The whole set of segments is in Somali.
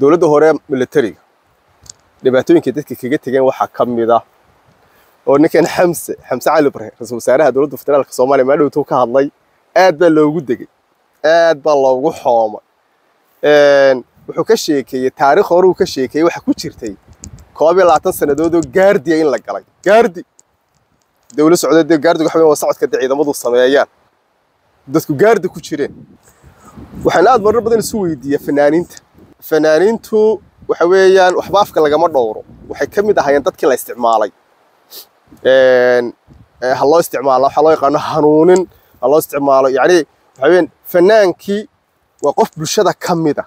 dowladda hore militariga dhibaatooyinka dadka kaga tageen waxa kamid ah oo ninkan Xamse Cali Ibrahim ra'iisul wasaaraha dowladda federaalka Soomaaliya ma dhawto ka hadlay aad baa loogu degay aad baa loogu xoomay wuxuu ka sheekeeyay taariikh hore uu ka sheekeeyay waxa ku jirtay 12 sanadood oo gaardiya in la galay gaardi dowladda Soomaaliya gaardi waxa weeye socodka ciidamadu sameeyaan dadku gaardi ku jireen waxaan aad marar badan isu weydiiyay fanaaniintu waxa weeyaan waxba afka lagama dhowro waxay kamid ahaayeen dadkii la isticmaalay loo isticmaalo waxa loo yaqaan hanuunin loo isticmaalo yaani waxa weeyaan fanaankii waa qof bulshada kamid ah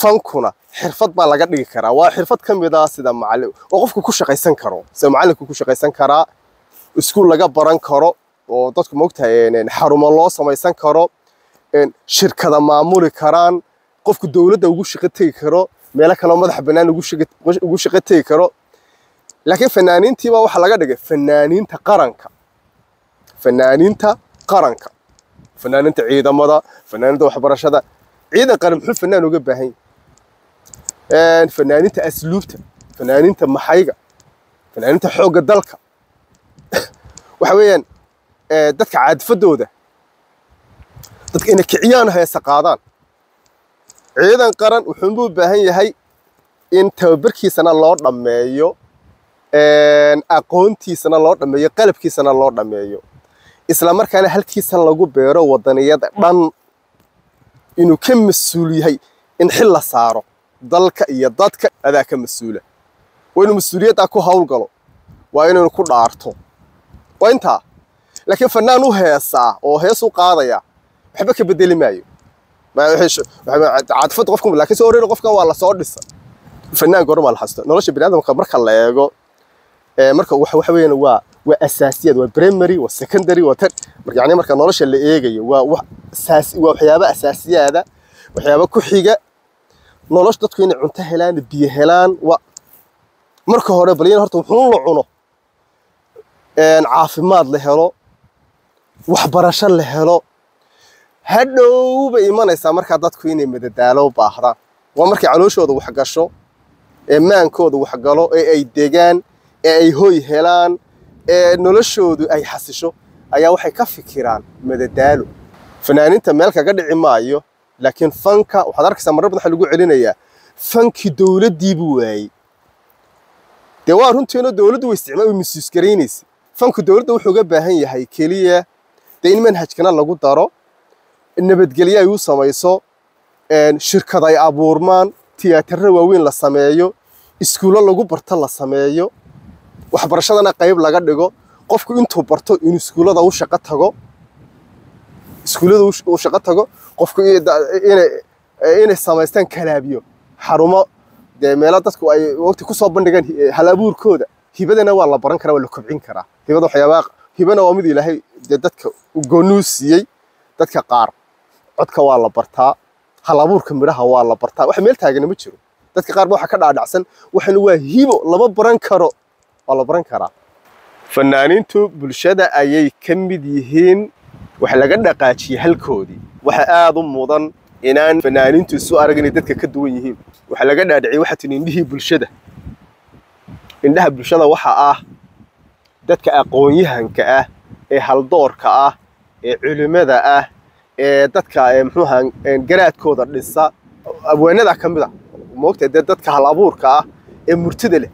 fankuna xirfad baa laga dhigi karaa waa xirfad kamid ah sida macallin oo qofku ku shaqaysan karo sida macalinku ku shaqaysan karaa iskuul laga baran karo oo dadku moogtahay xarumo loo samaysan karo shirkada maamuli karaan qofku dawladda ugu shaqo tagi karo meelo kale oo madax banaan ugu shaqo tagi karo laakiin fanaaniintii baa waxa laga dhigay fanaaniinta qaranka fanaaniinta ciidamada fanaaniinta waxbarashada ciidan qaran muxuu fanaan uga baahan yahay fanaaniinta asluubta fanaaniinta maxayga fanaaniinta xoogga dalka waxa weeyaan dadka caadfadooda dadka inay kiciyaan heesa qaadaan ciidan qaran wuxuu u baahan yahay in tababarkiisana loo dhameeyo aqoontiisana loo dhameeyo qalabkiisana loo dhameeyo isla markaana halkiisa lagu beero wadaniyada dhan inuu ka mas'uul yahay in xil la saaro dalka iyo dadka adaa ka mas'uula waa inuu mas'uuliyadda ku hawlgalo waa inuu ku dhaarto waa inta laakiin fanaan u heesa oo hees u qaadaya waxba ka bedeli maayo ما يحش عاطفة قفكم لكن سوري قفكم والله صار لسه فنان قرما الحسن نلاش بني آدم كمرك الله يجو مرك وحوين وأساسيات وبريمري والسكندري يعني مرك نلاش اللي يجي وأساس وحيابة أساسية هذا وحيابة كحيجة نلاش تدخين عنتهلان بيهلان ومرك هو ربلين هرتم حنون لعنه عافمات لهلا وحبرشان لهلا hadhow bay imanaysaa marka dadku inay madadaalo baahdaan waa markii calooshooda wax gasho maankooda wax galo ay deegaan ay hoy helaan noloshoodu ay xasisho ayaa waxay ka fikiraan madadaalo fanaaniinta meel kaga dhici maayo laakiin fanka waxaad arkaysaa marar badan waxa lagu celinayaa fanki dawladii buu waayay waa runtiina dawladdu way isticmaal misuus gareynaysa fanku dawladda wuxuu uga baahan yahay kaliya in manhajkana lagu daro nabadgelyo ay u samayso shirkado ay abuurmaan tiyaatarro waaweyn la sameeyo iskuulo lagu barto la sameeyo waxbarashadana qayb laga dhigo qofku intuu barto inuu iskuulada u shaqo tago qofku inay samaystaan kalaabiyo xarumo meelo dadku ay waqti ku soo bandhigaan hal abuurkooda hibadana waa la baran karaa waa la kobcin karaa hibada waxyaabaha hibana waa mid Ilaahay dadka u goonuusiyay dadka qaar codka waa la bartaa hal abuurka miraha waa la bartaa wax meel taagan ma jiro dadka qaar waxa ka dhaadhacsan waxan waa hibo laba baran karo waa la baran karaa fanaaniintu bulshada ayay kamid yihiin wax laga dhaqaajiyay halkoodii waxa aad u mudan inaan fanaaniintu isu aragin dadka ka duwan yihiin waxa laga dhaadhicay waxa tinindihii bulshada indhaha bulshada waxa ah dadka aqoon-yahanka ah ee haldoorka ah ee culimada ah dadka muxuuha garaadkooda dhisa abwaanada kamid ah moogtay dadka hal abuurka ah ee murtida leh